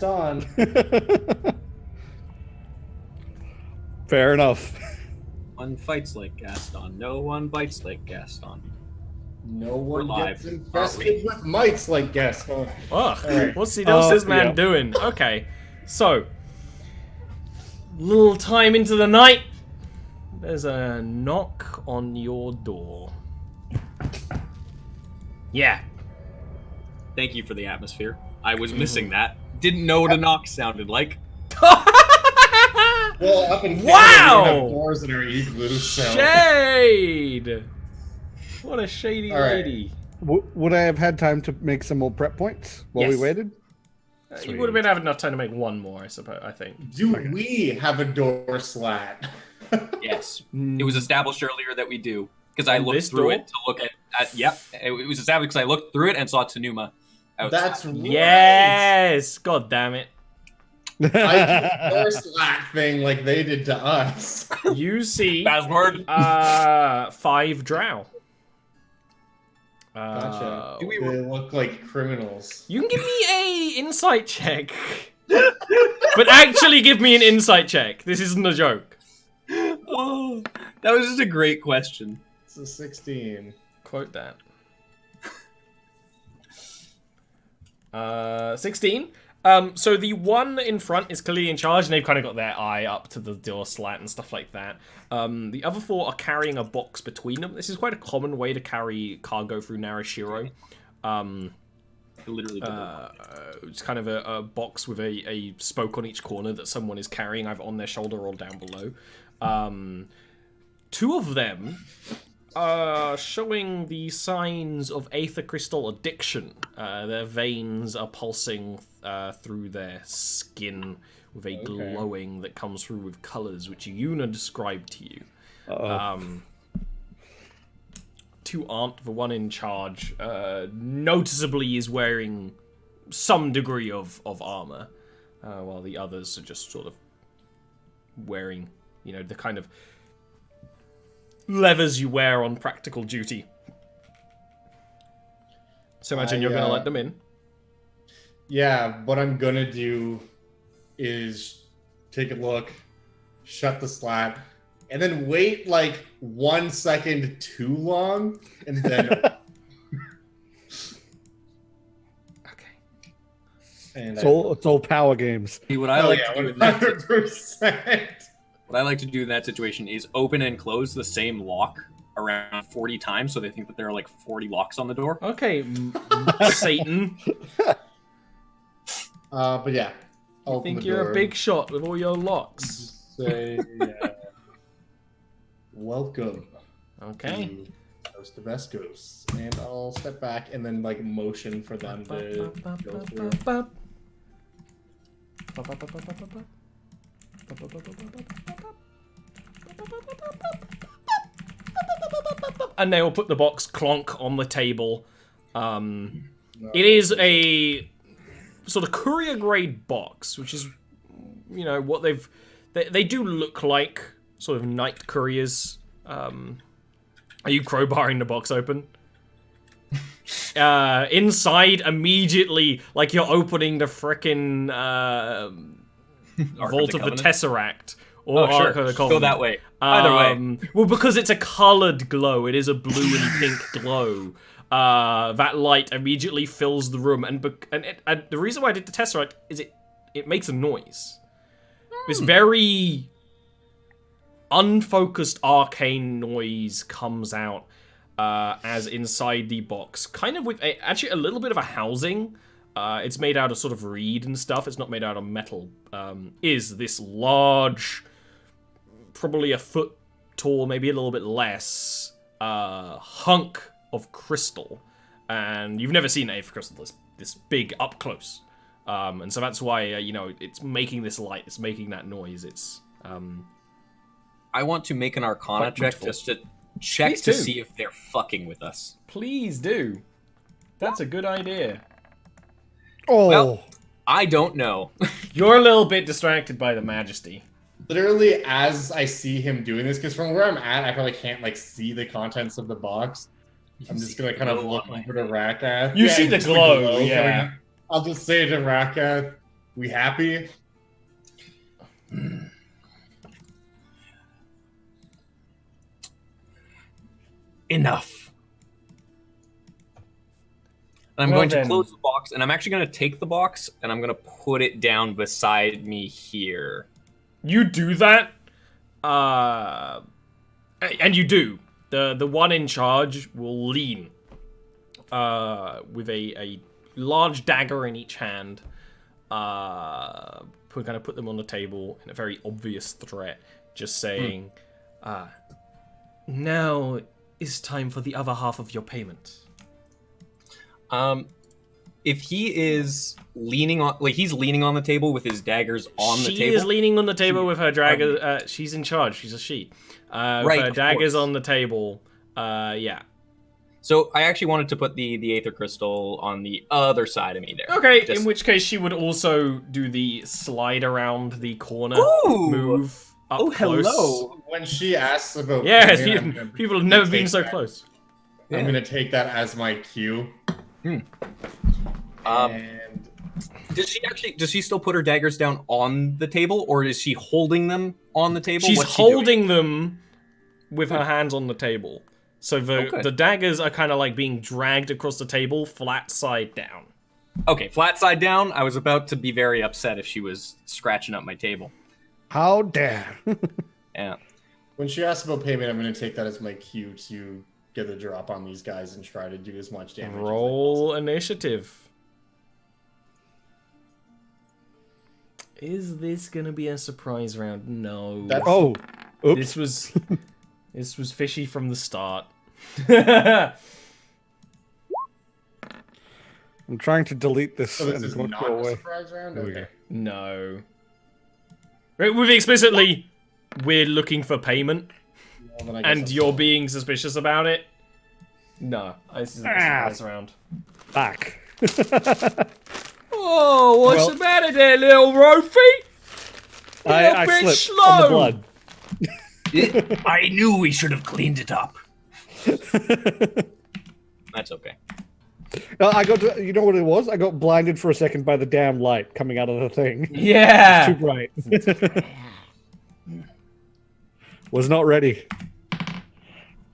on. Fair enough. One fights like Gaston. No one bites like Gaston. No one live, gets infested with mites like Gaston. Ugh, Alright. what's this man yeah. doing? Okay, so, little time into the night, there's a knock on your door. Yeah. Thank you for the atmosphere. I was missing that. Didn't know what a knock sounded like. Well, up in Canada, Wow! we have doors in our igloo, so... Shade! What a shady All right. lady. Would I have had time to make some more prep points while we Yes. waited? You would have been having enough time to make one more, I suppose. I think. Do we have a door slat? Yes. It was established earlier that we do. Because I On looked this through door? it to look at yep. It was established because I looked through it and saw Tanuma outside. That's right. Yes! God damn it. I did the door slat thing like they did to us. You see Password. 5 drow. Gotcha. Do we- They look like criminals. You can give me a insight check. But actually give me an insight check. This isn't a joke. Oh, that was just a great question. It's a 16. Quote that. 16. So the one in front is clearly in charge, and they've kind of got their eye up to the door slat and stuff like that. The other 4 are carrying a box between them. This is quite a common way to carry cargo through Narashiro. Literally. It's kind of a box with a spoke on each corner that someone is carrying either on their shoulder or down below. 2 of them are showing the signs of aether crystal addiction. Their veins are pulsing through their skin with a glowing that comes through with colors, which Yuna described to you. 2 aren't. The one in charge noticeably is wearing some degree of armor, while the others are just sort of wearing, you know, the kind of leathers you wear on practical duty. So imagine you're going to let them in. Yeah, what I'm gonna do is take a look, shut the slat, and then wait like 1 second too long, and then... Okay. and It's all power games. See, what I Oh like yeah, to do in that 100%. what I like to do in that situation is open and close the same lock around 40 times, so they think that there are like 40 locks on the door. Okay, Satan. But yeah, I'll I open think the you're door, a big shot with all your locks. just say, welcome Okay. to Host of Escos, and I'll step back and then like motion for them to go through. And they will put the box clonk on the table. It is a sort of courier grade box, which is, you know, what they do look like sort of night couriers. Are you crowbarring the box open? Inside, immediately, like you're opening the frickin' Vault of the Tesseract. Or Oh, sure. Ark of the Go Covenant. that way. Either way. Well, because it's a coloured glow. It is a blue and pink glow. That light immediately fills the room, and the reason why I did the Tesseract is it makes a noise. This very unfocused arcane noise comes out as inside the box, kind of with actually a little bit of a housing. It's made out of sort of reed and stuff. It's not made out of metal. Is this large, probably a foot tall, maybe a little bit less, hunk of crystal. And you've never seen aether crystal this big up close. And so that's why, you know, it's making this light. It's making that noise. It's... I want to make an Arcana Quite check beautiful. just to check Please to do. see if they're fucking with us. Please do. That's a good idea. Oh, Well, I don't know. You're a little bit distracted by the majesty. Literally, as I see him doing this, because from where I'm at, I probably can't like see the contents of the box. I'm just gonna kind of look over to Rakath. You see the just glow, yeah. I'll just say to Rakath, We happy? Enough. And I'm Well going then. to close the box, and I'm actually going to take the box, and I'm going to put it down beside me here. You do that, and you do. The one in charge will lean, with a large dagger in each hand, put them on the table in a very obvious threat, just saying, now is time for the other half of your payment. If he is leaning on, he's leaning on the table with his daggers on the table. She is leaning on the table with her dagger. She's in charge. She's a she. With her daggers on the table. Yeah. So I actually wanted to put the Aether Crystal on the other side of me there. Okay, in which case she would also do the slide around the corner move up close. Hello. When she asks about Yes, payment, people have never been take so that. close. I'm gonna take that as my cue. And Does she still put her daggers down on the table, or is she holding them on the table? She's What's she doing? holding them with her hands on the table. So the daggers are kind of like being dragged across the table, flat side down. Okay, flat side down. I was about to be very upset if she was scratching up my table. How dare. Yeah. when she asks about payment, I'm gonna take that as my cue to get the drop on these guys and try to do as much damage. Roll initiative. Is this gonna be a surprise round? No. Oh, oops. This was fishy from the start. I'm trying to delete this. So this and is it won't not go a away. surprise round? There we Okay. No. Right, we've explicitly, we're looking for payment, Well, then I guess and that's you're all. being suspicious about it. No, this isn't a surprise round. Back. Oh, what's Well- the matter there, little Rofi? I bit slipped slow. on the blood. I knew we should have cleaned it up. That's okay. I got to, you know what it was? I got blinded for a second by the damn light coming out of the thing. Yeah. Too bright. Was not ready.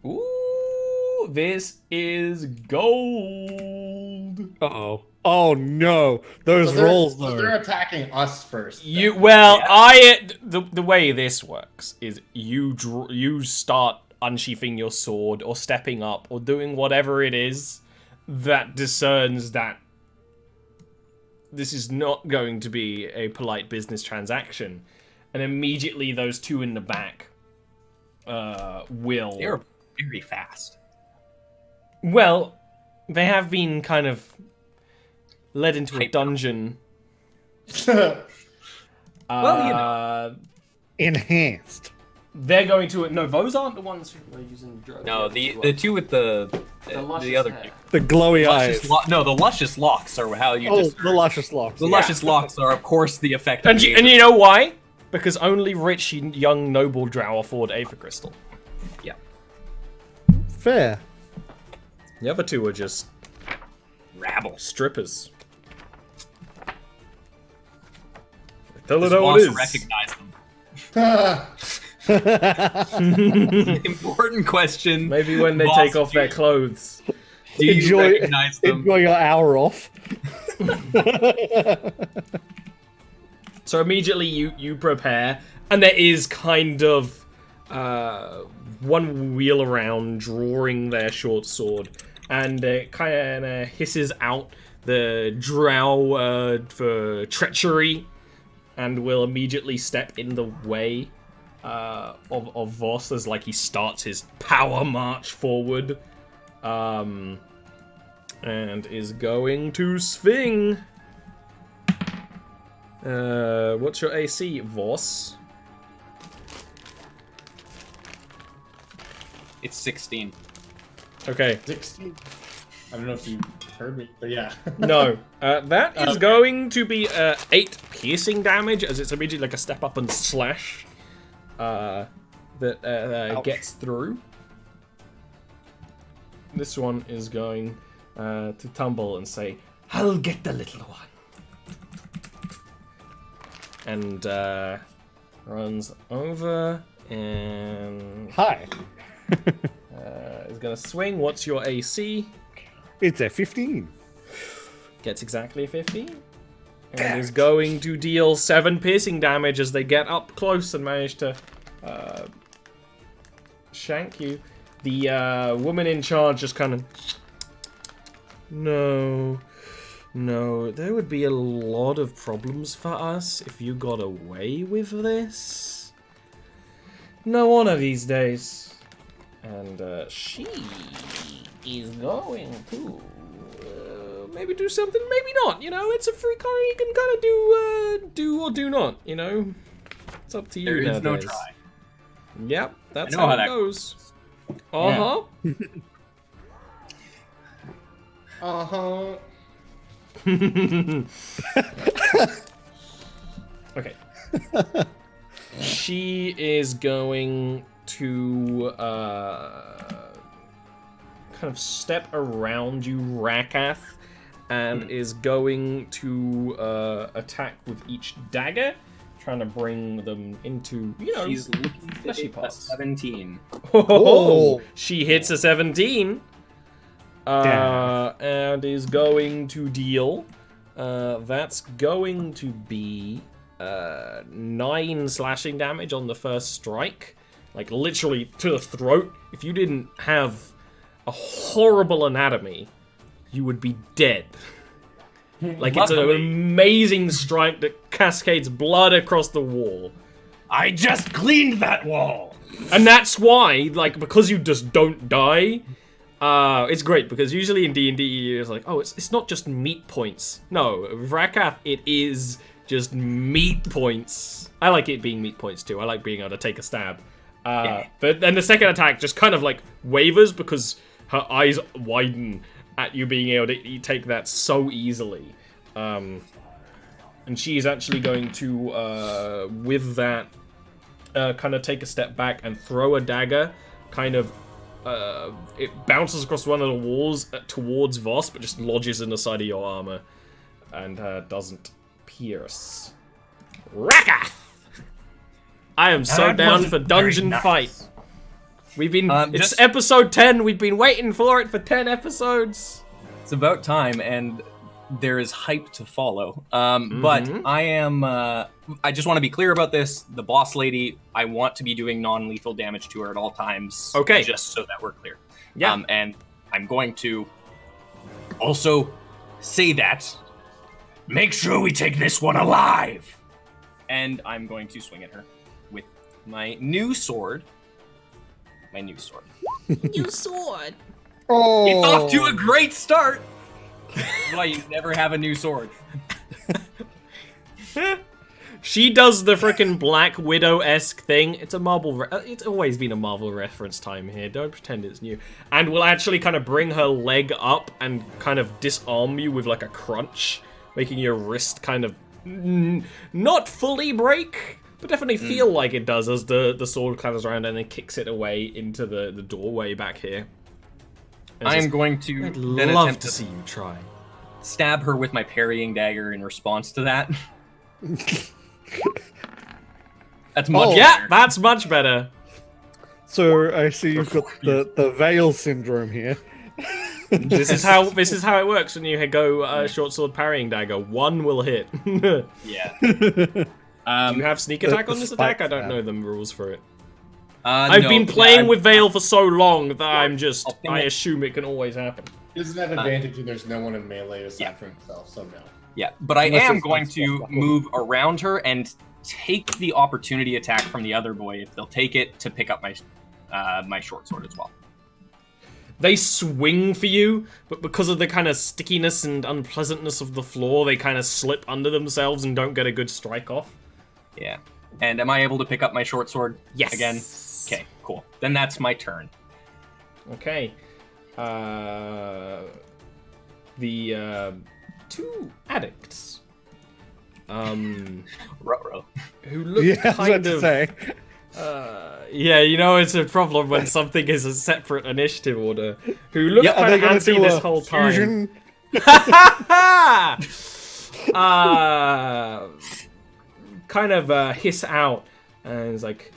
Ooh, this is gold. Uh-oh. Oh no. Those So rolls so though. they're attacking us first. then. The way this works is you start unsheathing your sword or stepping up or doing whatever it is that discerns that this is not going to be a polite business transaction, and immediately those two in the back will. They're very fast. Well, they have been kind of led into a Hyper. dungeon. Well, you know. Enhanced. They're going to no. Those aren't the ones who are using drugs. No, the two with the other two. The glowy eyes. The luscious locks are how you. Oh, describe the luscious locks. The Yeah. luscious locks are, of course, the effect. And you know why? Because only rich young noble drow afford Aether Crystal. Yeah. Fair. The other two are just Rabble. strippers. Tell Does it how Voss it is. recognize them? Enjoy Important question. Maybe when they Voss, take off their clothes. Do you recognize them? your hour off. So immediately you prepare, and there is kind of one wheel around drawing their short sword, and it kind of hisses out the drow word for treachery, and will immediately step in the way of Voss as like he starts his power march forward, and is going to swing. What's your AC, Voss? It's 16. Okay. 16. I don't know if you heard me, but yeah. No. That is going to be 8 piercing damage, as it's immediately like a step up and slash that gets through. This one is going to tumble and say, "I'll get the little one." and runs over and Hi. is gonna swing. What's your AC? It's a 15. Gets exactly a 15. And is going to deal 7 piercing damage as they get up close and manage to shank you. The woman in charge just kind of... No, there would be a lot of problems for us if you got away with this. No one of these days. And she is going to maybe do something, maybe not. You know, it's a free car. You can kind of do or do not. You know, it's up to you. There is no nowadays. try. Yep, that's I know how it that goes. Uh huh. Okay. She is going to kind of step around you, Rakath, and is going to attack with each dagger, trying to bring them into, you know, She's looking fleshy to hit a parts. 17. Oh, she hits a 17. And is going to deal. That's going to be 9 slashing damage on the first strike. Like, literally to the throat. If you didn't have a horrible anatomy, you would be dead. Like, it's an amazing strike that cascades blood across the wall. I just cleaned that wall! And that's why, like, because you just don't die, it's great, because usually in D&D, it's like, oh, it's not just meat points. No, with Rakath, it is just meat points. I like it being meat points, too. I like being able to take a stab. But then the second attack just kind of, like, wavers, because her eyes widen at you being able to take that so easily. And she's actually going to, with that, kind of take a step back and throw a dagger, kind of, it bounces across one of the walls towards Voss, but just lodges in the side of your armor, and doesn't pierce. Rakath! I am so down for dungeon fight. We've been, it's episode 10, we've been waiting for it for 10 episodes. It's about time, and there is hype to follow. But I am, I just want to be clear about this. The boss lady, I want to be doing non-lethal damage to her at all times. Okay. Just so that we're clear. Yeah. And I'm going to also say that. Make sure we take this one alive! And I'm going to swing at her with my new sword. My new sword. New sword. Oh. It's off to a great start! Why you never have a new sword. She does the frickin' Black Widow-esque thing. It's a Marvel. It's always been a Marvel reference time here. Don't pretend it's new. And will actually kind of bring her leg up and kind of disarm you with like a crunch, making your wrist kind of not fully break, but definitely feel like it does as the sword clatters around and then kicks it away into the doorway back here. I am going to I'd then love attempt to see you try. stab her with my parrying dagger in response to that. That's much better. Yeah, that's much better. So I see you've got the veil syndrome here. This is how it works when you go short sword parrying dagger. One will hit. Yeah. Do you have sneak attack on this attack? spike I don't stab. know the rules for it. I've No, been but playing with Veil for so long that I'll ping I it. assume it can always happen. He doesn't have advantage, and there's no one in melee aside Yeah. from himself, so no. Yeah, but I Unless am it's going like to stuff. move around her and take the opportunity attack from the other boy if they'll take it to pick up my my short sword as well. They swing for you, but because of the kind of stickiness and unpleasantness of the floor, they kind of slip under themselves and don't get a good strike off. Yeah. And am I able to pick up my short sword Yes. again? Okay, cool. Then that's my turn. Okay. The two addicts. Ruh-roh. Who look Yeah, I was about kind to of. say. Yeah, you know it's a problem when something is a separate initiative order. Who look Are kind they of going to antsy do this a whole time. fusion? kind of hiss out, and it's like,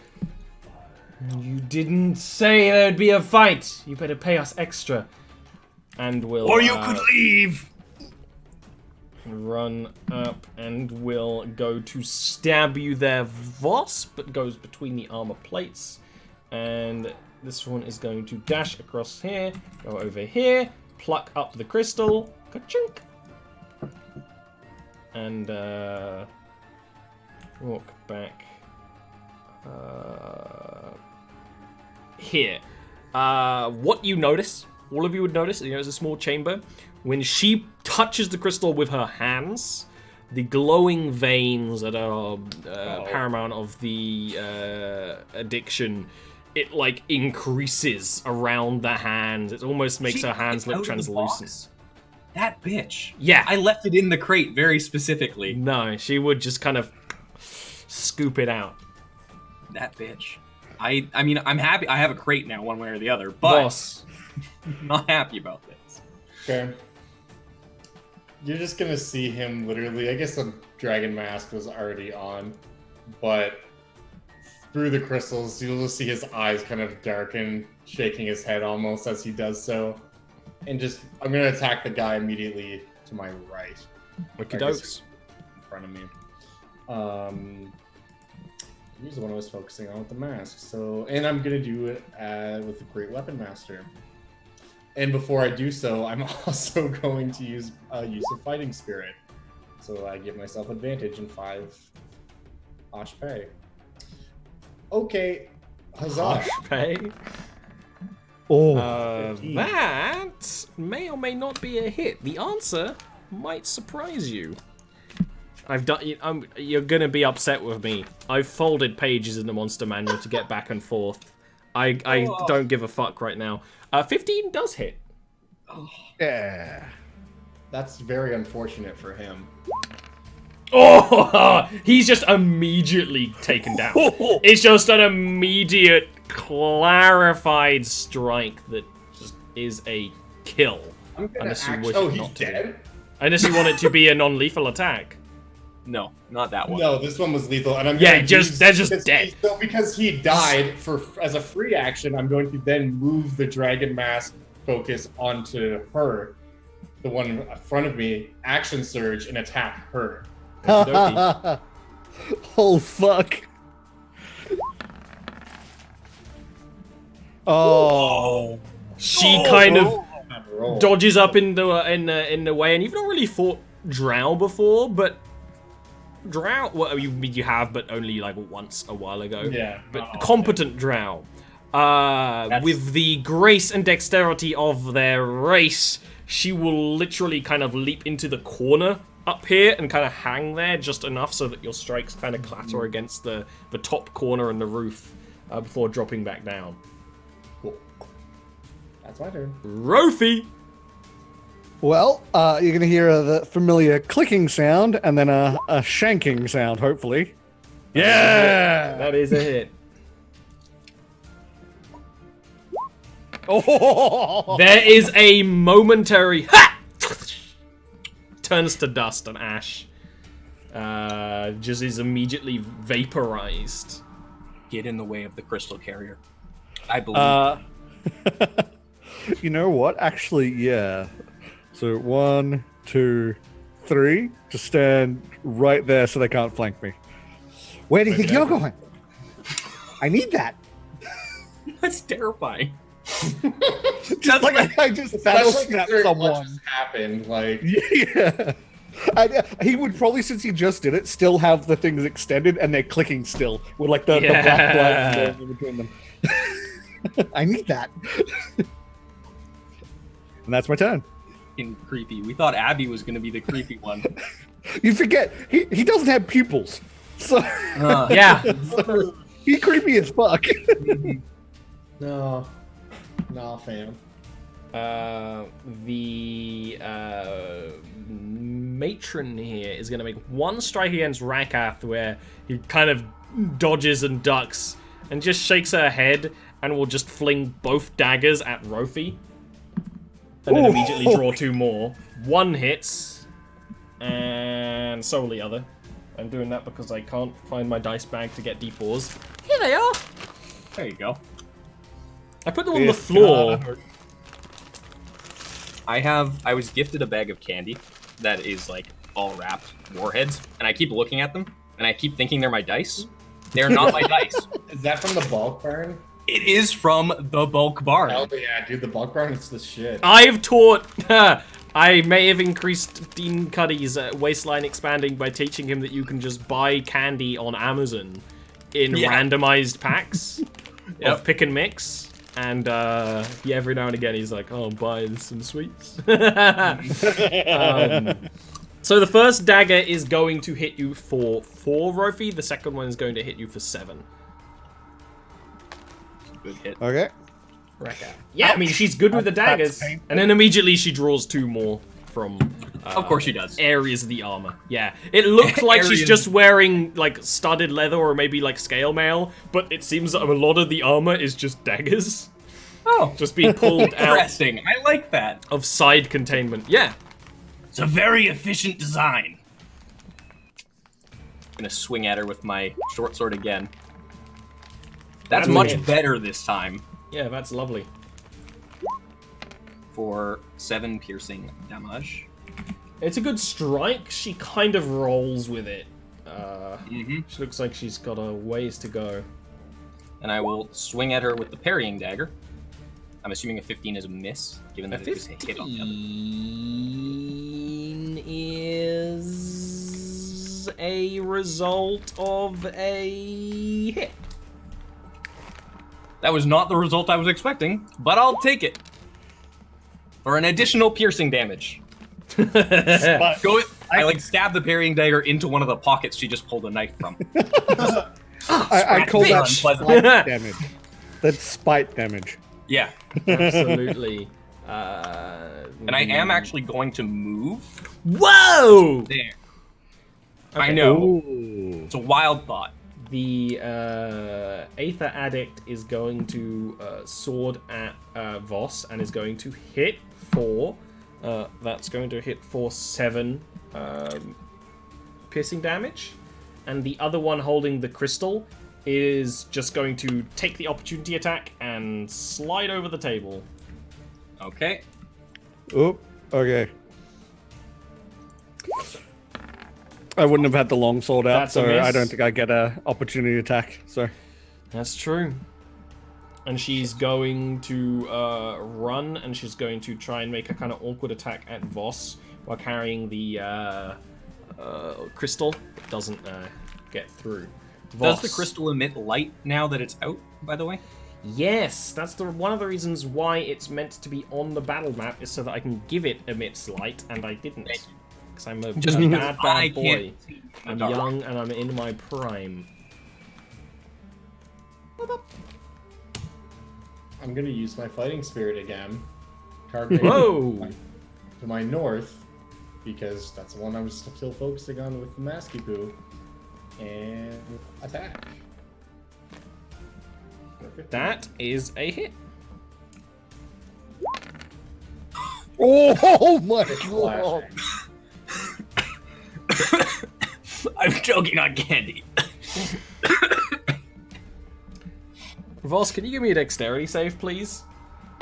"You didn't say there'd be a fight. You better pay us extra." And we'll. Or you could leave. Run up and will go to stab you there, Voss, but goes between the armor plates. And this one is going to dash across here, go over here, pluck up the crystal, ka-chink, and walk back here. What you notice, all of you would notice, it's a small chamber. When she touches the crystal with her hands, the glowing veins that are paramount of the addiction, it like increases around the hands. It almost makes her hands look translucent. That bitch. Yeah. I left it in the crate very specifically. No, she would just kind of scoop it out. That bitch. I mean, I'm happy. I have a crate now, one way or the other, but Boss. I'm not happy about this. Okay. You're just gonna see him literally. I guess the dragon mask was already on, but through the crystals, you'll just see his eyes kind of darken, shaking his head almost as he does so. And just, I'm gonna attack the guy immediately to my right. Wicked dokes. In front of me. He's the one I was focusing on with the mask. So, and I'm gonna do it with the Great Weapon Master. And before I do so, I'm also going to use use of Fighting Spirit. So I give myself advantage in 5 Oshpay. Okay, huzzah. Pay. Oh, That may or may not be a hit. The answer might surprise you. You're gonna be upset with me. I've folded pages in the monster manual to get back and forth. I don't give a fuck right now. 15 does hit. yeah. That's very unfortunate for him. Oh, he's just immediately taken down. It's just an immediate, clarified strike that just is a kill. I'm gonna Unless you wish oh, it he's not to. dead? Unless you want it to be a non-lethal attack. No, not that one. No, this one was lethal, and I'm Yeah, gonna they're just dead. So because he died as a free action, I'm going to then move the dragon mask focus onto her, the one in front of me, action surge, and attack her. Okey-dokey. Oh fuck. Oh. She kind of Roll. dodges up in the way, and you've not really fought Drow before, but Drow, well, you have, but only like once a while ago. Yeah, But not competent Drow, with the grace and dexterity of their race, she will literally kind of leap into the corner up here and kind of hang there just enough so that your strikes kind of clatter against the top corner and the roof before dropping back down. Cool. That's my turn. Rofi! Well, you're gonna hear the familiar clicking sound and then a shanking sound, hopefully. Yeah. That is a hit. Oh. There is a momentary turns to dust and ash. Just is immediately vaporized. Get in the way of the crystal carrier. I believe. You know what? Actually, yeah. So 1, 2, 3. Just stand right there so they can't flank me. Where do you think you're going? I need that. That's terrifying. Just like I just battle snap What someone. just happened? Like, Yeah. He would probably, since he just did it, still have the things extended and they're clicking still with like the black light going in between them. I need that. And that's my turn. Creepy. We thought Abby was going to be the creepy one. You forget he doesn't have pupils, so Yeah. so he creepy as fuck. no, fam. The matron here is going to make one strike against Rakath where he kind of dodges and ducks and just shakes her head and will just fling both daggers at Rofi. And then immediately draw 2 more. One hits, and so will the other. I'm doing that because I can't find my dice bag to get D4s. Here they are! There you go. I put them on the floor. I was gifted a bag of candy that is like all wrapped warheads, and I keep looking at them, and I keep thinking they're my dice. They're not my dice. Is that from the bulk burn? It is from the bulk barn. Hell yeah, dude, the bulk burn is the shit. I've taught... I may have increased Dean Cuddy's waistline expanding by teaching him that you can just buy candy on Amazon in randomized packs of pick and mix. And every now and again he's like, oh, I'm buying some sweets. So the first dagger is going to hit you for 4, Rofi. The second one is going to hit you for 7. Good hit. Okay. Yeah, I mean, she's good with the daggers. And then immediately she draws 2 more from... of course she does. Areas of the armor. Yeah. It looks like she's just wearing, like, studded leather or maybe, like, scale mail, but it seems that a lot of the armor is just daggers. Oh. Just being pulled out Interesting. I like that. of side containment. Yeah. It's a very efficient design. I'm gonna swing at her with my short sword again. That's much better this time. Yeah, that's lovely. For 7 piercing damage. It's a good strike. She kind of rolls with it. She looks like she's got a ways to go. And I will swing at her with the parrying dagger. I'm assuming a 15 is a miss, given that it is a hit on the other. 15 is a result of a hit. That was not the result I was expecting, but I'll take it. For an additional piercing damage. I like stab the parrying dagger into one of the pockets she just pulled a knife from. I call that spite damage. That's spite damage. Yeah. Absolutely. And I am actually going to move. Whoa! There. Okay. I know. Ooh. It's a wild thought. The Aether Addict is going to sword at Voss and is going to hit for... that's going to hit for 7 piercing damage. And the other one holding the crystal is just going to take the opportunity attack and slide over the table. Okay. Oop. Okay. I wouldn't have had the long sword out, That's a so miss. I don't think I get a opportunity attack. So That's true. And she's going to run, and she's going to try and make a kind of awkward attack at Voss while carrying the crystal. It doesn't get through. Does the crystal emit light now that it's out, by the way? Yes, that's one of the reasons why it's meant to be on the battle map, is so that I can give it emits light, and I didn't. Because I'm a bad boy. I'm young and I'm in my prime. I'm gonna use my fighting spirit again. Targeting Whoa! to my north, because that's the one I was still focusing on with the Masky Poo. And attack. That is a hit. oh my Flashing. I'm choking on candy. Voss, can you give me a dexterity save, please?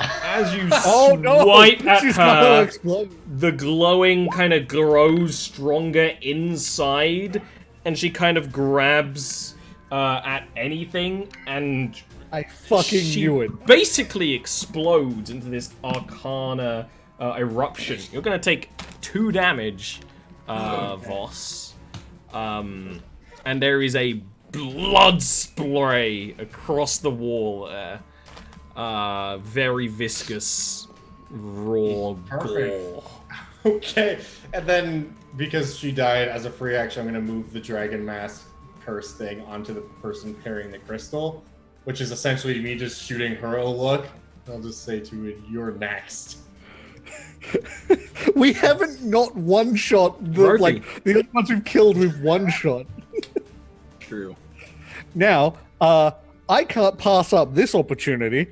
As you no! swipe at She's gonna her, explode. the glowing kind of grows stronger inside, and she kind of grabs at anything, and I fucking she knew it. basically explodes into this arcana eruption. You're gonna take 2 damage, Voss. And there is a blood spray across the wall there. Very viscous, raw gore. Okay, and then because she died as a free action, I'm gonna move the dragon mask purse thing onto the person carrying the crystal, which is essentially me just shooting her a look. I'll just say to it, "You're next." We haven't not one shot the other ones we've killed with one shot. True. Now, I can't pass up this opportunity.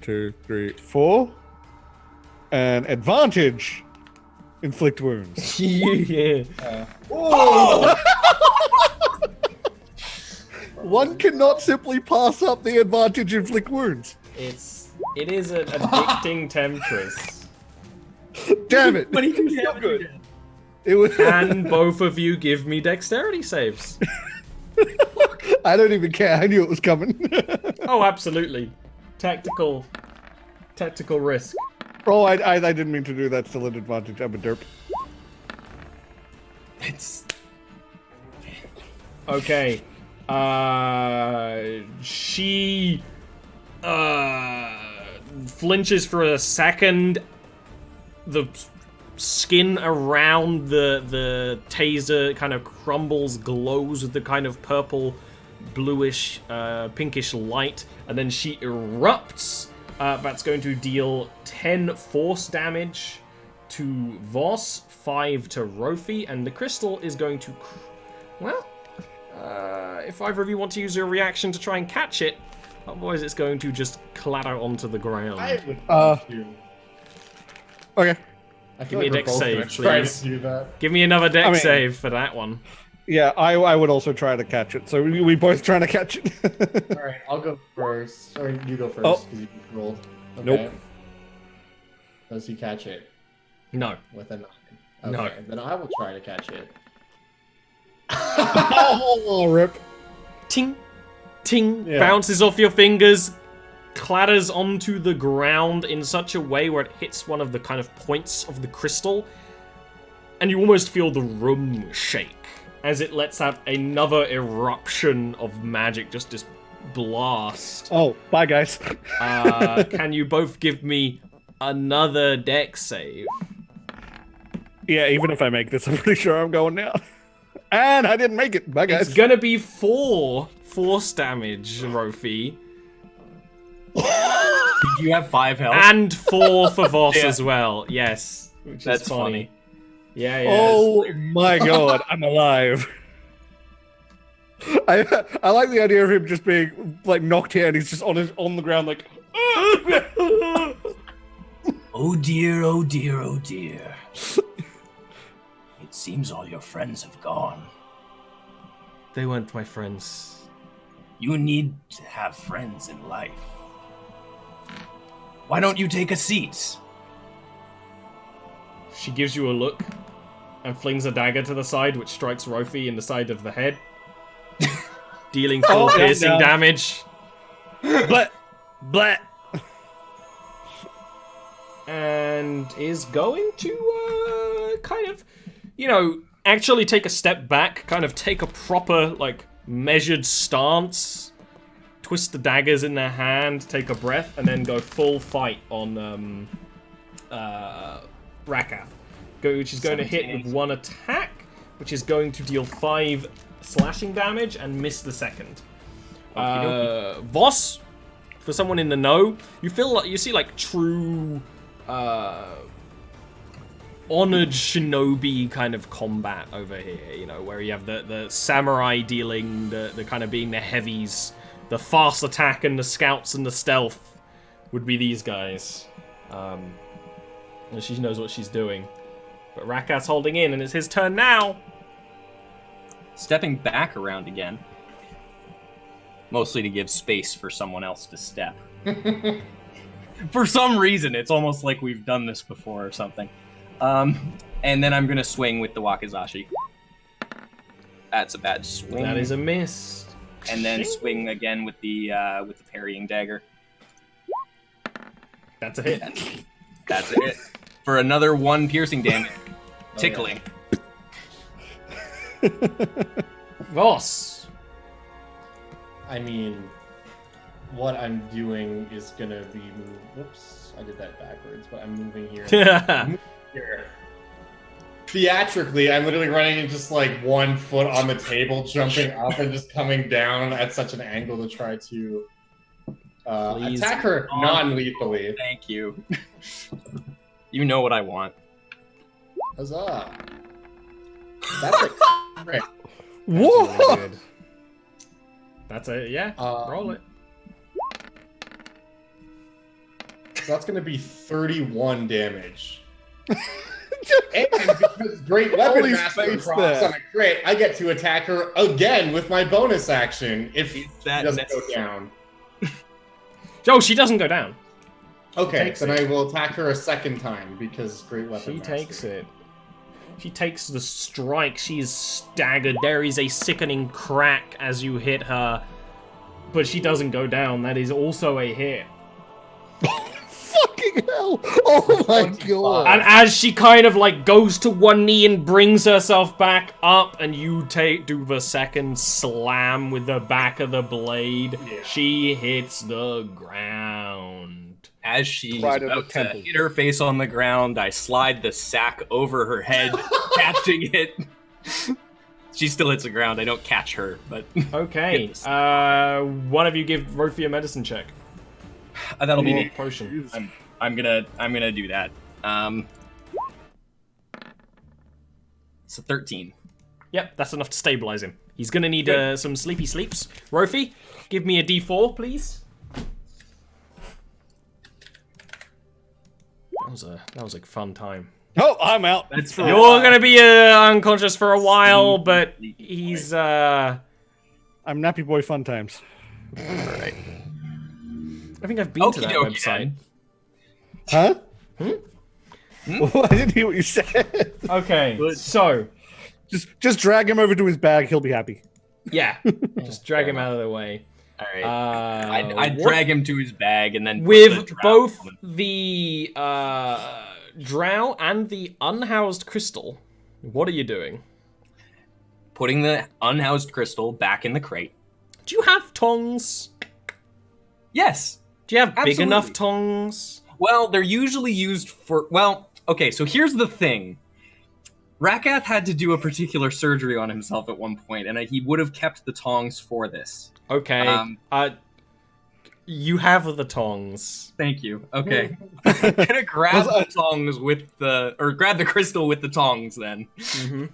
2, 3, 4. An advantage inflict wounds. Yeah. One cannot simply pass up the advantage inflict wounds. It is an addicting temptress. Damn it! 22 Still damage. good. It was. Can both of you give me dexterity saves? I don't even care. I knew it was coming. Oh, absolutely. Tactical risk. Oh, I didn't mean to do that. Still an advantage. I'm a derp. It's Okay. She flinches for a second. The skin around the taser kind of crumbles, glows with the kind of purple, bluish, pinkish light, and then she erupts. That's going to deal 10 force damage to Voss, 5 to Rofi, and the crystal is going to... Well, if either of you want to use your reaction to try and catch it, otherwise it's going to just clatter onto the ground. I would want to. Okay. I Give feel me a like we're dex both save, gonna try please. to do that. Give me another dex I mean- save for that one. Yeah, I would also try to catch it. So we both trying to catch it. All right, I'll go first. Or you go first Oh. because you rolled. Okay. Nope. Does he catch it No. with a 9? No. Okay, then I will try to catch it. Oh, rip. Ting, ting, Yeah. bounces off your fingers, clatters onto the ground in such a way where it hits one of the kind of points of the crystal, and you almost feel the room shake as it lets out another eruption of magic, just this blast. Oh, bye, guys. Can you both give me another dex save? Yeah, even if I make this, I'm pretty sure I'm going down. And I didn't make it. Bye, guys. It's gonna be 4 force damage, Rofi. Did you have 5 health? And 4 for Voss Yeah. as well, yes. Which That's is funny. funny. Yeah, yeah. Oh my god, I'm alive. I like the idea of him just being like knocked here and he's just on the ground like Oh dear, oh dear, oh dear. It seems all your friends have gone. They weren't my friends. You need to have friends in life. Why don't you take a seat? She gives you a look and flings a dagger to the side, which strikes Rofi in the side of the head, dealing 4 Oh, yeah, piercing no. damage. but And is going to kind of, actually take a step back, kind of take a proper, measured stance, twist the daggers in their hand, take a breath, and then go full fight on Rakath, which is going to hit with 1 attack, which is going to deal 5 slashing damage and miss the second. Voss, for someone in the know, you see true honored shinobi kind of combat over here, where you have the samurai dealing the kind of being the heavies, the fast attack, and the scouts and the stealth would be these guys. And she knows what she's doing. But Rakath's holding in, and it's his turn now. Stepping back around again. Mostly to give space for someone else to step. For some reason, it's almost like we've done this before or something. And then I'm gonna swing with the Wakizashi. That's a bad swing. That is a miss. And then swing again with the parrying dagger. That's a hit. That's it. For another 1 piercing damage. Tickling. Voss. I mean, what I'm doing is gonna be whoops, I did that backwards, but I'm moving here. Here. Theatrically, I'm literally running in just 1 foot on the table, jumping up and just coming down at such an angle to try to Please. attack her non-lethally. Thank you. You know what I want. Huzzah! That's a crit. whoa. That's really good. That's roll it. So that's going to be 31 damage. And because Great Weapon Oli Master Smith procs there. on a crit, I get to attack her again with my bonus action if she that doesn't go necessary? down. Oh, she doesn't go down. Okay, Takes then it. I will attack her a second time because Great Weapon She Master. takes it. She takes the strike. She is staggered. There is a sickening crack as you hit her, but she doesn't go down. That is also a hit. Fucking hell! Oh my god! And as she kind of like goes to one knee and brings herself back up, and you do the second slam with the back of the blade, she hits the ground. As she's Right at the about to temple. hit her face on the ground, I slide the sack over her head, catching it. She still hits the ground. I don't catch her, but Okay, Yes. one of you give Rofi a medicine check. That'll be Or me. potion. I'm gonna do that. It's a 13. Yep, that's enough to stabilize him. He's gonna need some sleepy sleeps. Rofi, give me a D4, please. That was a fun time. Oh, I'm out. That's You're gonna be unconscious for a while, but he's I'm Nappy Boy Fun Times. Alright. I think I've been to that Okey-dokey, website. then. Huh? I didn't hear what you said. Okay, Good. so Just drag him over to his bag. He'll be happy. yeah, just drag him out of the way. Alright. I'd what- drag him to his bag and then put with the drow both on him. the drow and the unhoused crystal. What are you doing? Putting the unhoused crystal back in the crate. Do you have tongs? Yes. Do you have big Absolutely. enough tongs? Well, they're usually used for. Well, okay, so here's the thing. Rakath had to do a particular surgery on himself at one point, and he would have kept the tongs for this. Okay. You have the tongs. Thank you. Okay. I'm gonna grab the tongs grab the crystal with the tongs then, Mm-hmm.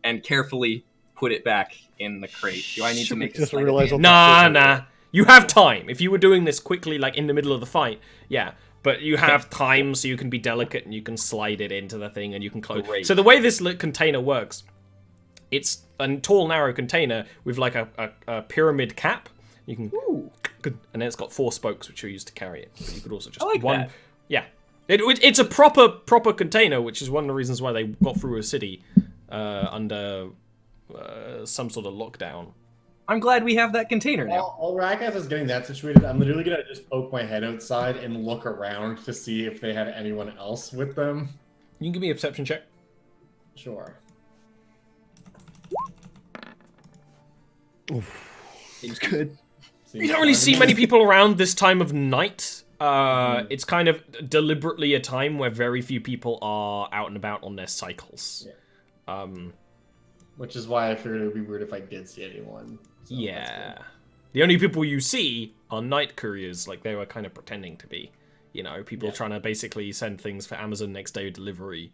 and carefully put it back in the crate. Do I need to make Just this like realize a on Nah. You have time. If you were doing this quickly, like in the middle of the fight, yeah. But you have time, so you can be delicate and you can slide it into the thing and you can close. Great. So the way this container works, it's a tall, narrow container with like a pyramid cap. You can, and then it's got 4 spokes which are used to carry it. But you could also just I like one. that. Yeah, it's a proper container, which is one of the reasons why they got through a city under some sort of lockdown. I'm glad we have that container now. While Rakath is getting that situated, I'm literally gonna just poke my head outside and look around to see if they had anyone else with them. You can give me a perception check. Sure. Seems good. You don't really see many people around this time of night. It's kind of deliberately a time where very few people are out and about on their cycles. Which is why I figured it would be weird if I did see anyone. So Yeah. The only people you see are night couriers, like they were kind of pretending to be. You know, people trying to basically send things for Amazon next day delivery.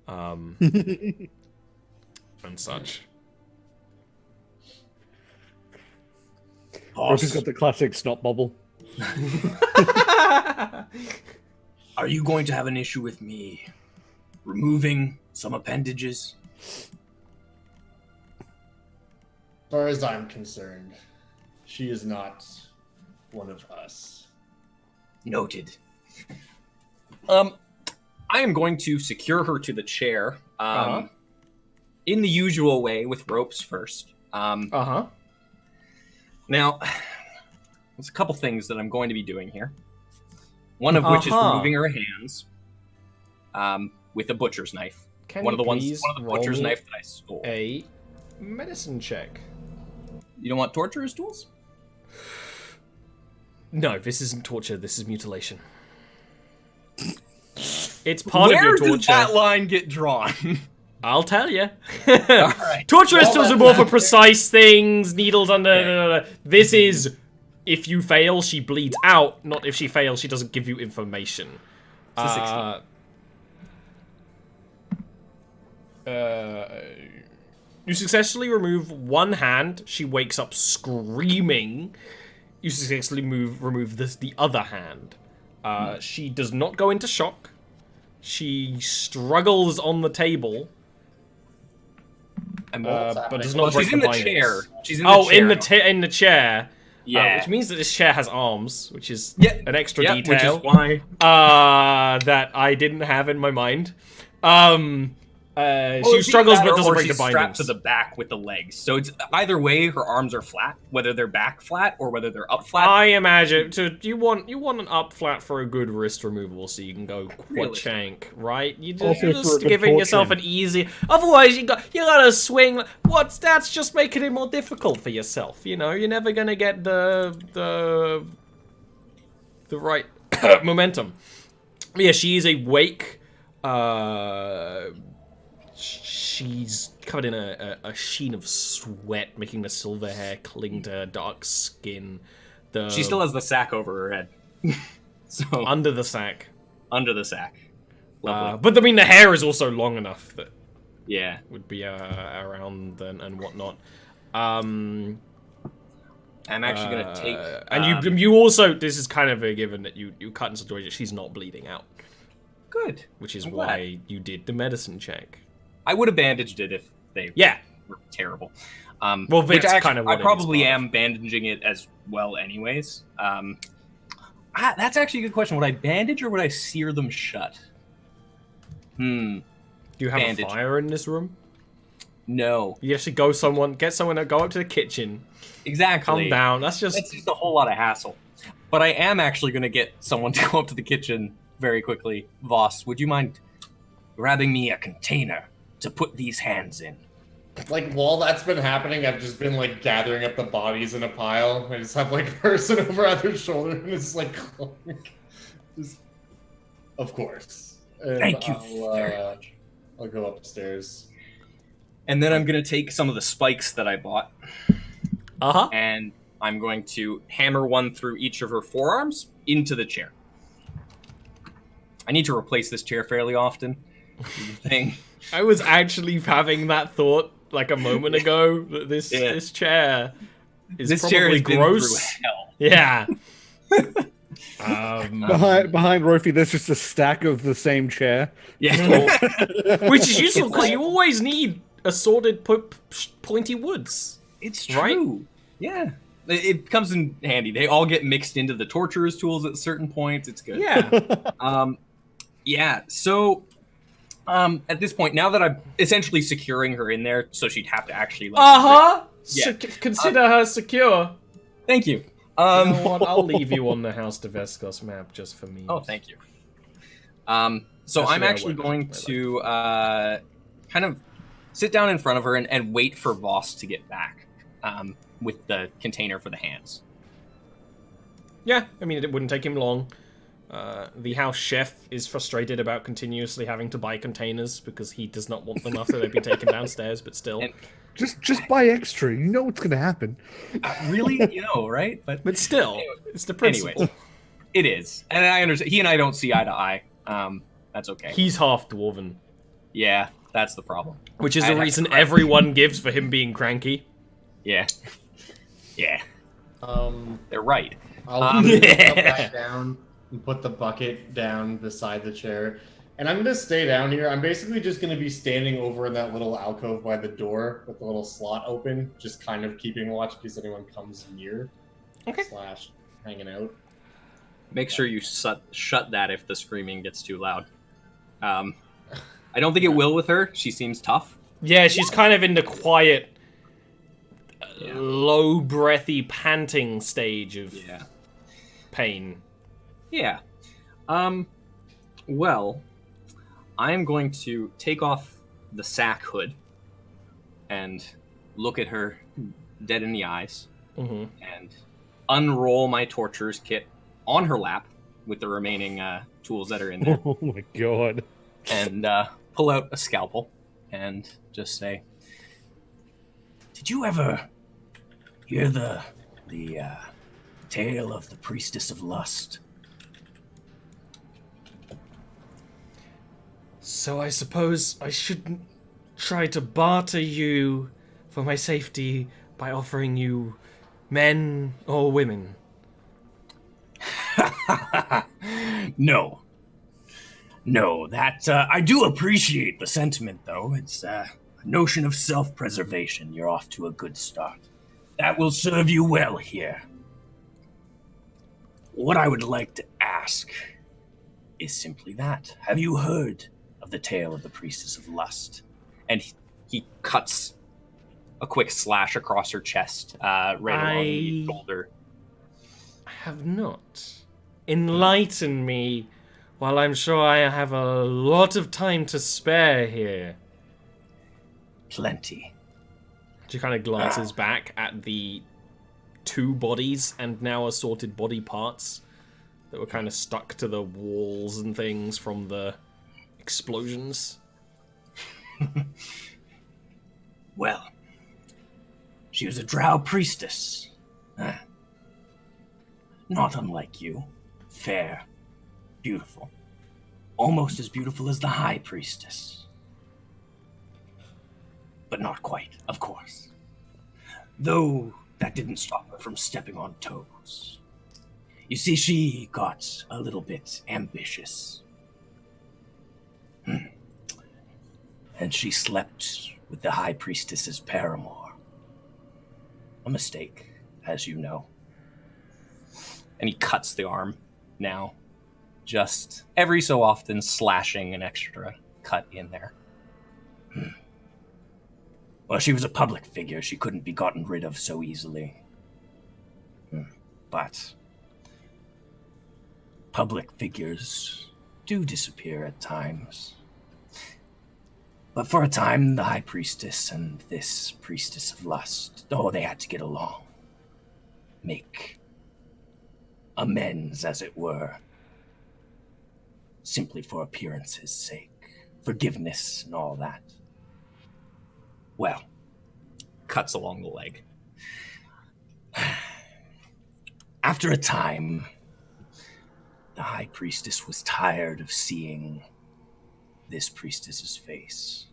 And such. Rofi's got the classic snot bubble. Are you going to have an issue with me removing some appendages? As far as I'm concerned, she is not one of us. Noted. I am going to secure her to the chair. In the usual way with ropes first. Uh-huh. Now, there's a couple things that I'm going to be doing here. One of which is removing her hands with a butcher's knife. One of the butcher's knife that I stole. A medicine check. You don't want torturer's tools? No, this isn't torture. This is mutilation. It's part of Where your does torture. that line get drawn? I'll tell you. Alright. Torturous tools are more for that's- precise things, needles under... This is, if you fail, she bleeds out, not if she fails, she doesn't give you information. It's a 16. You successfully remove one hand, she wakes up screaming. You successfully remove the other hand. She does not go into shock. She struggles on the table, but does not break she's in the bindings. chair. She's in the chair. In the chair. Yeah. Which means that this chair has arms, which is an extra detail. Which is why that I didn't have in my mind. She struggles but doesn't break the bindings. Strapped to the back with the legs. So it's either way, her arms are flat, whether they're back flat or whether they're up flat. I imagine you want an up flat for a good wrist removal, so you can go quachank, right? You're just giving yourself an easy. Otherwise, you gotta swing. That's just making it more difficult for yourself. You know, you're never gonna get the right momentum. But yeah, she is awake. She's covered in a sheen of sweat, making the silver hair cling to her dark skin. She still has the sack over her head. So under the sack. Under the sack. Lovely. But I mean, the hair is also long enough that would be around and whatnot. I'm actually gonna take. And you also, this is kind of a given that you cut in such a way that she's not bleeding out. Good. Which is why you did the medicine check. I would have bandaged it if they were terrible. Well, which kind of what I probably am bandaging it as well anyways. That's actually a good question. Would I bandage or would I sear them shut? Do you have a fire in this room? No. You actually get someone to go up to the kitchen. Exactly. Calm down. That's just a whole lot of hassle. But I am actually going to get someone to go up to the kitchen very quickly. Voss, would you mind grabbing me a container to put these hands in? Like, while that's been happening, I've just been, like, gathering up the bodies in a pile. I just have, like, a person over at their shoulder, and it's like, just, of course. And Thank you very much. I'll go upstairs. And then I'm going to take some of the spikes that I bought. And I'm going to hammer one through each of her forearms into the chair. I need to replace this chair fairly often. Thing. I was actually having that thought like a moment ago. That this chair is probably gross. Yeah. Behind Rofi, there's just a stack of the same chair. Yeah. Which is useful because you always need assorted pointy woods. It's true. Right? Yeah. It comes in handy. They all get mixed into the torturer's tools at certain points. It's good. Yeah. Yeah. So, at this point, now that I'm essentially securing her in there, so she'd have to actually consider her secure. Thank you. You know what? I'll leave you on the House de Vescos map just for me. Oh, thank you. So I'm actually going to kind of sit down in front of her and wait for Voss to get back with the container for the hands. Yeah, I mean, it wouldn't take him long. The house chef is frustrated about continuously having to buy containers because he does not want them after they've been taken downstairs, but still. Just buy extra. You know what's going to happen. Really? You know, right? But still, anyway, it's the principle. Anyways, it is. And I understand. He and I don't see eye to eye. That's okay. He's half dwarven. Yeah, that's the problem. Which is the reason everyone gives for him being cranky. Yeah. Yeah. They're right. I'll go back down and put the bucket down beside the chair. And I'm going to stay down here. I'm basically just going to be standing over in that little alcove by the door with the little slot open, just kind of keeping watch in case anyone comes near. Okay. / hanging out. Make sure you shut that if the screaming gets too loud. I don't think it will with her. She seems tough. Yeah, she's kind of in the quiet, low breathy, panting stage of pain. Yeah. Well, I'm going to take off the sack hood and look at her dead in the eyes and unroll my torturer's kit on her lap with the remaining tools that are in there. Oh my god. And pull out a scalpel and just say, "Did you ever hear the tale of the priestess of lust?" So I suppose I shouldn't try to barter you for my safety by offering you men or women. No. No, that, I do appreciate the sentiment, though. It's a notion of self-preservation. You're off to a good start. That will serve you well here. What I would like to ask is simply that. Have you heard of the tale of the Priestess of Lust? And he cuts a quick slash across her chest, right along the shoulder. I have not. Enlighten me, while I'm sure I have a lot of time to spare here. Plenty. She kind of glances back at the 2 bodies and now assorted body parts that were kind of stuck to the walls and things from the explosions. Well, she was a drow priestess. Not unlike you. Fair. Beautiful. Almost as beautiful as the High Priestess. But not quite, of course. Though that didn't stop her from stepping on toes. You see, she got a little bit ambitious. And she slept with the High Priestess's paramour. A mistake, as you know. And he cuts the arm now. Just every so often slashing an extra cut in there. Well, she was a public figure. She couldn't be gotten rid of so easily. But public figures do disappear at times. But for a time, the High Priestess and this Priestess of Lust, they had to get along. Make amends, as it were. Simply for appearance's sake. Forgiveness and all that. Well, cuts along the leg. After a time, the High Priestess was tired of seeing this priestess's face.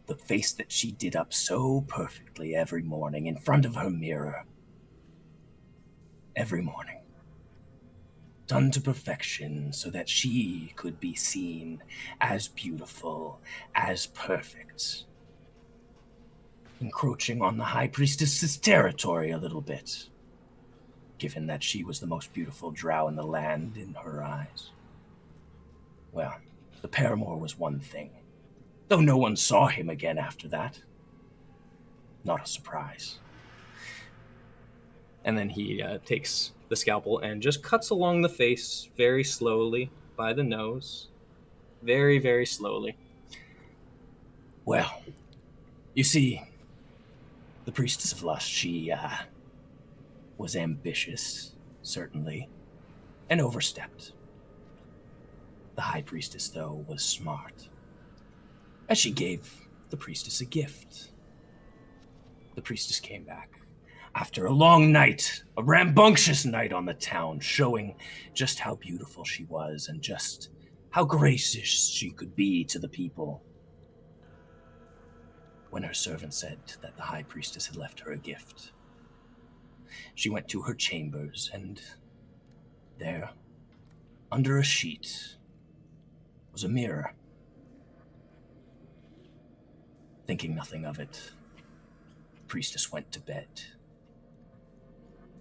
The face that she did up so perfectly every morning in front of her mirror. Every morning. Done to perfection so that she could be seen as beautiful, as perfect. Encroaching on the High Priestess's territory a little bit, given that she was the most beautiful drow in the land in her eyes. Well, the paramour was one thing, though no one saw him again after that. Not a surprise. And then he takes the scalpel and just cuts along the face very slowly by the nose. Very, very slowly. Well, you see, the Priestess of Lust, she was ambitious, certainly, and overstepped. The High Priestess, though, was smart, as she gave the Priestess a gift. The Priestess came back after a long night, a rambunctious night on the town, showing just how beautiful she was and just how gracious she could be to the people. When her servant said that the High Priestess had left her a gift, she went to her chambers, and there, under a sheet, was a mirror. Thinking nothing of it, the priestess went to bed.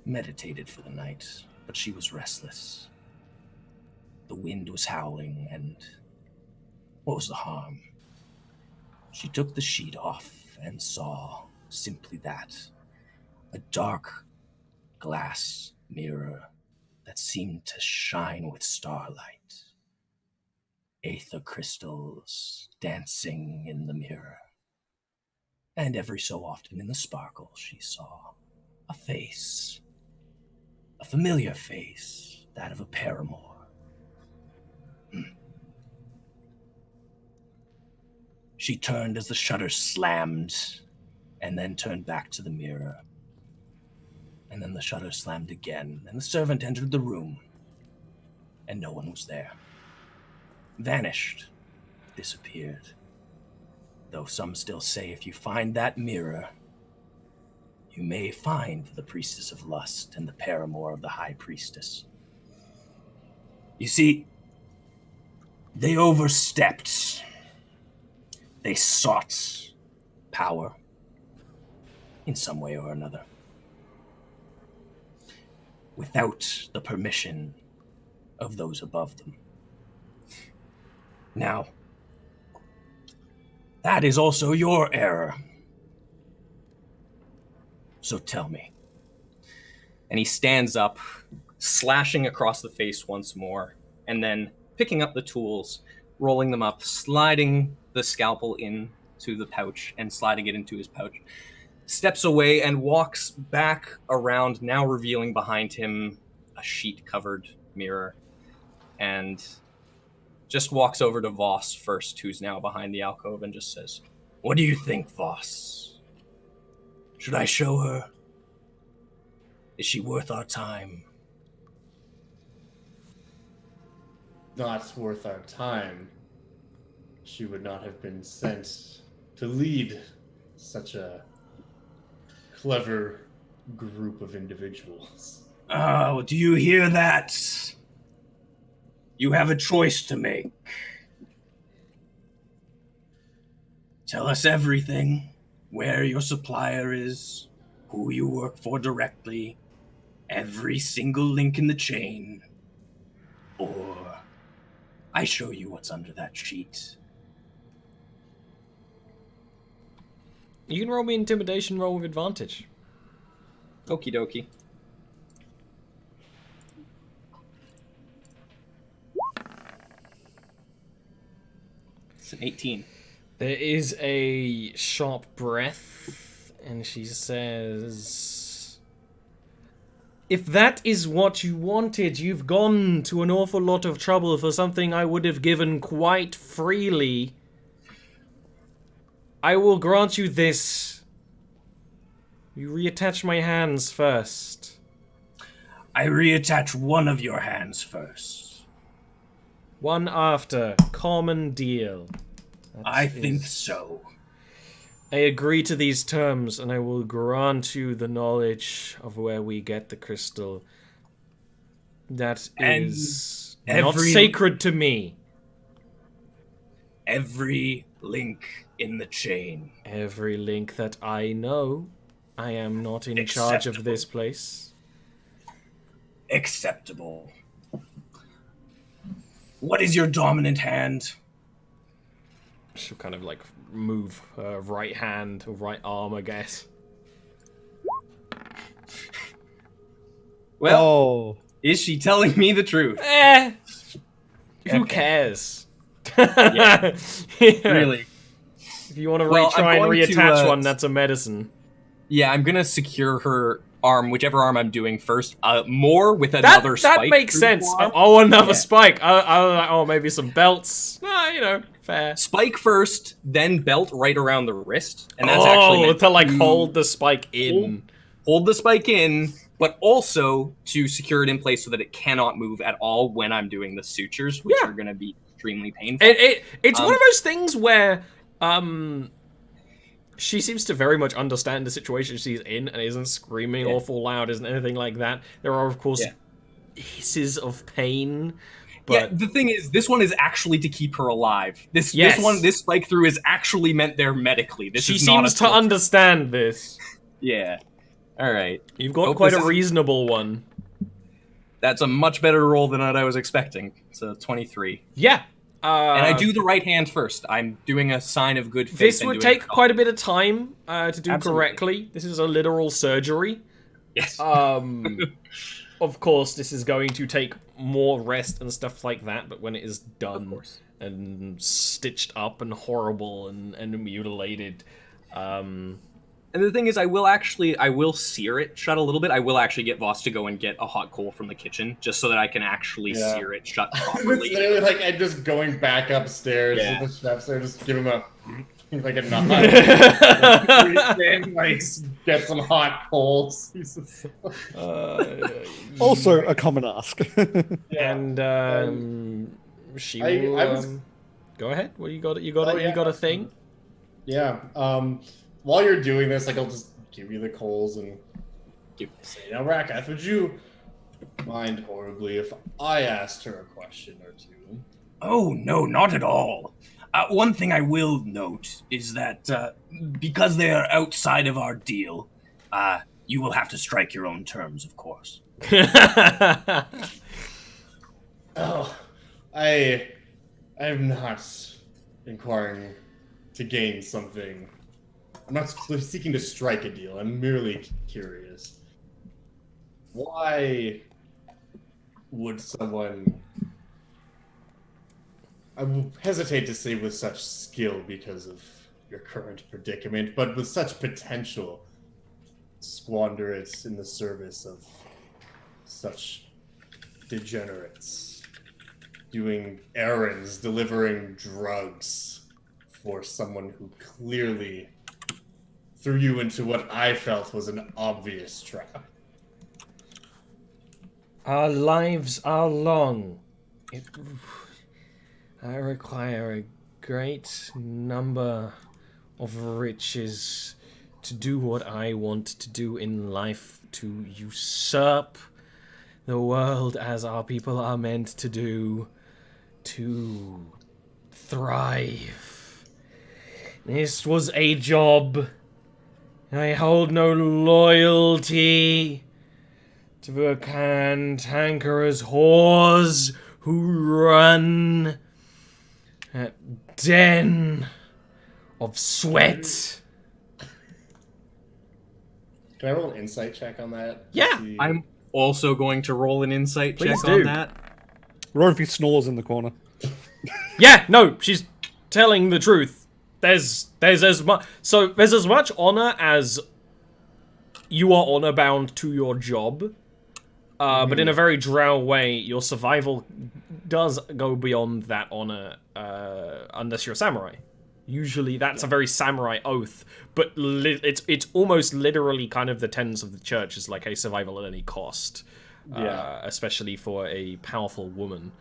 Meditated for the night, but she was restless. The wind was howling, and what was the harm? She took the sheet off and saw simply that, a dark glass mirror that seemed to shine with starlight. Aether crystals dancing in the mirror. And every so often in the sparkle she saw a face. A familiar face, that of a paramour. She turned as the shutters slammed, and then turned back to the mirror. And then the shutters slammed again, and the servant entered the room, and no one was there. Vanished, disappeared. Though some still say if you find that mirror, you may find the Priestess of Lust and the paramour of the High Priestess. You see, They overstepped. They sought power in some way or another, without the permission of those above them. Now, that is also your error. So tell me. And he stands up, slashing across the face once more, and then picking up the tools, rolling them up, sliding the scalpel into the pouch, and sliding it into his pouch. Steps away and walks back around, now revealing behind him a sheet-covered mirror, and just walks over to Voss first, who's now behind the alcove, and just says, "What do you think, Voss? Should I show her? Is she worth our time?" Not worth our time. She would not have been sent to lead such a clever group of individuals. Oh, do you hear that? You have a choice to make. Tell us everything, where your supplier is, who you work for directly, every single link in the chain, or I show you what's under that sheet. You can roll me intimidation, roll with advantage. Okie dokie. It's an 18. There is a sharp breath, and she says, "If that is what you wanted, you've gone to an awful lot of trouble for something I would have given quite freely. I will grant you this. You reattach my hands first." I reattach one of your hands first. One after. Common deal. I think so. I agree to these terms, and I will grant you the knowledge of where we get the crystal. That is not sacred to me. Every link in the chain. Every link that I know. I am not in charge of this place. Acceptable. What is your dominant hand? She'll kind of like move her right hand or right arm, I guess. Well, is she telling me the truth? Who cares? Yeah. Really? If you want to retry and reattach one, that's a medicine. Yeah, I'm gonna secure her arm, whichever arm I'm doing first, more with another spike. That makes sense. Oh, another spike. Oh, maybe some belts. Fair. Spike first, then belt right around the wrist, and that's actually meant to like hold the spike in. Hold the spike in, but also to secure it in place so that it cannot move at all when I'm doing the sutures, which are going to be extremely painful. It's one of those things where she seems to very much understand the situation she's in and isn't screaming awful loud, isn't anything like that. There are, of course, hisses of pain. But the thing is, this one is actually to keep her alive. This spike through is actually meant there medically. She seems to understand this. Yeah. All right. You've got quite a reasonable one. That's a much better roll than what I was expecting. So 23. Yeah. And I do the right hand first. I'm doing a sign of good faith. This would take quite a bit of time to do correctly. This is a literal surgery. Yes. Of course, this is going to take more rest and stuff like that, but when it is done and stitched up and horrible and mutilated, and the thing is, I will sear it shut a little bit. I will actually get Voss to go and get a hot coal from the kitchen, just so that I can actually sear it shut properly. It's literally like I'm just going back upstairs to the chef's there, just give him a nod. Like, get some hot coals. Also a common ask. And she will. Go ahead. What you got? You got a thing? Yeah. While you're doing this, like, I'll just give you the coals and say, "Now, Rakath, would you mind horribly if I asked her a question or two?" Oh, no, not at all. One thing I will note is that because they are outside of our deal, you will have to strike your own terms, of course. Oh, I'm not inquiring to gain something. I'm not seeking to strike a deal. I'm merely curious. Why would someone, I will hesitate to say with such skill because of your current predicament, but with such potential, squander it in the service of such degenerates, doing errands, delivering drugs for someone who clearly threw you into what I felt was an obvious trap. Our lives are long. I require a great number of riches to do what I want to do in life, to usurp the world as our people are meant to do, to thrive. This was a job. I hold no loyalty to the cantankerous whores who run that den of sweat. Can I roll an insight check on that? Yeah, I'm also going to roll an insight Please check do. on that. Rorfi snores in the corner. Yeah, no, she's telling the truth. There's as much honor as you are honor bound to your job, but in a very drow way, your survival does go beyond that honor, unless you're a samurai. Usually, that's a very samurai oath, but it's almost literally kind of the tenets of the church is like a survival at any cost, especially for a powerful woman.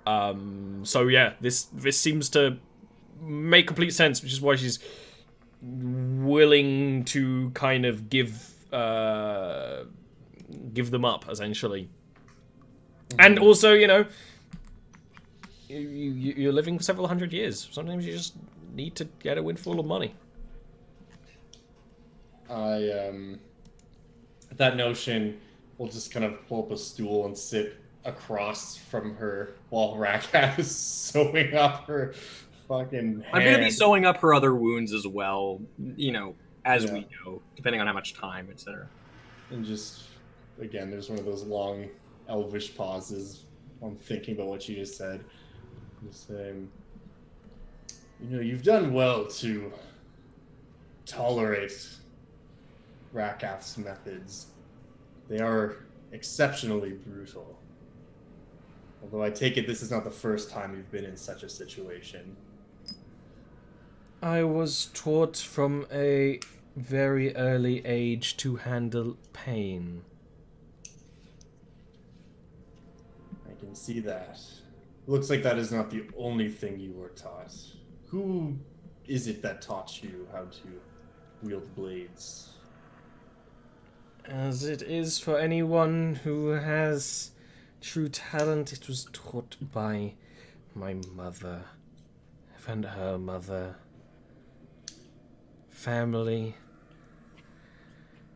So yeah, this seems to make complete sense, which is why she's willing to kind of give them up, essentially. And also, you know, you're living for several hundred years. Sometimes you just need to get a windfall of money. That notion, we'll just kind of pull up a stool and sit across from her while Rakat is sewing up her fucking hand. I'm going to be sewing up her other wounds as well, you know, as we go, depending on how much time, etc. And just, again, there's one of those long elvish pauses. I'm thinking about what you just said. Just saying, you know, you've done well to tolerate Rakath's methods. They are exceptionally brutal. Although I take it this is not the first time you've been in such a situation. I was taught from a very early age to handle pain. I can see that. Looks like that is not the only thing you were taught. Who is it that taught you how to wield blades? As it is for anyone who has true talent, it was taught by my mother and her mother. Family.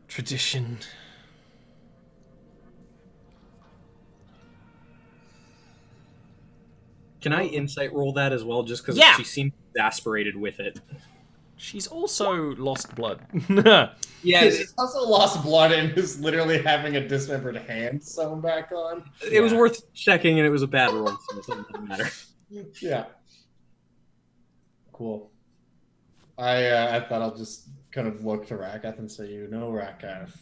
Tradition. Can I insight roll that as well, just because Yeah. she seemed exasperated with it? She's also lost blood. Yeah, She's also lost blood and is literally having a dismembered hand sewn back on. it was worth checking, and it was a bad roll, so it doesn't matter. Yeah. Cool. I thought I'll just kind of look to Rakath and say, you know, Rakath,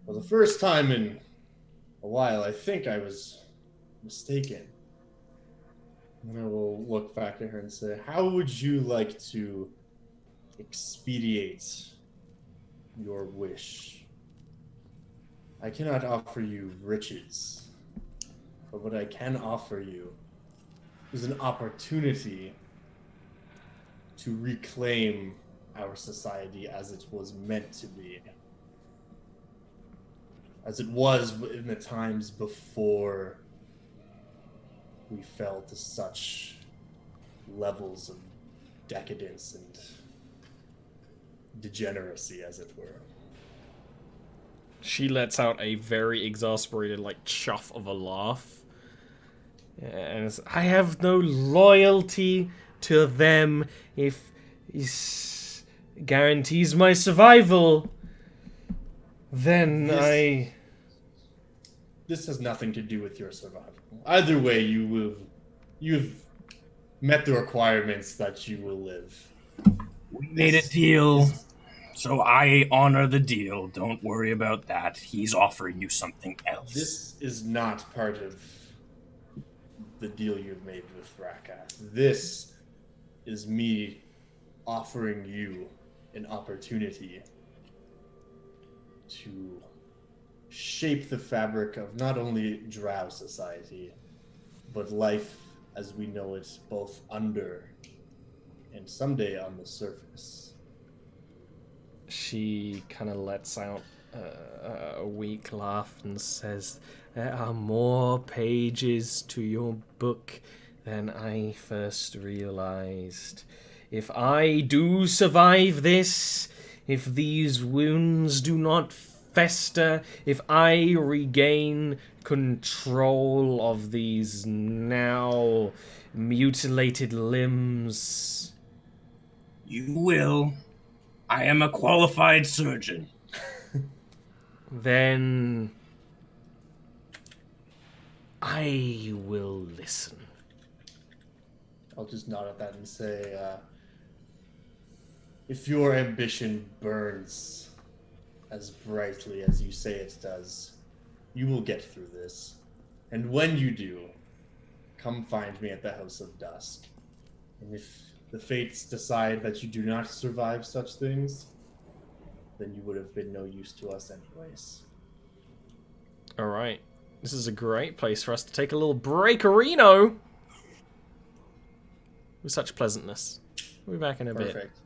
for the first time in a while, I think I was mistaken. And I will look back at her and say, how would you like to expedite your wish? I cannot offer you riches, but what I can offer you is an opportunity to reclaim our society as it was meant to be. As it was in the times before we fell to such levels of decadence and degeneracy, as it were. She lets out a very exasperated, like, chuff of a laugh. And it's, I have no loyalty to them if it guarantees my survival. Then This has nothing to do with your survival. Either way, you've met the requirements that you will live. We made a deal, so I honor the deal. Don't worry about that. He's offering you something else. This is not part of the deal you've made with Rakath. This is me offering you an opportunity to shape the fabric of not only Drow society, but life as we know it, both under and someday on the surface. She kind of lets out a weak laugh and says, there are more pages to your book than I first realized. If I do survive this, if these wounds do not fester, if I regain control of these now mutilated limbs... You will. I am a qualified surgeon. Then I will listen. I'll just nod at that and say, if your ambition burns as brightly as you say it does, you will get through this. And when you do, come find me at the House of Dusk. And if the fates decide that you do not survive such things, then you would have been no use to us anyways. Alright. This is a great place for us to take a little break-arino! With such pleasantness. We'll be back in a bit. Perfect.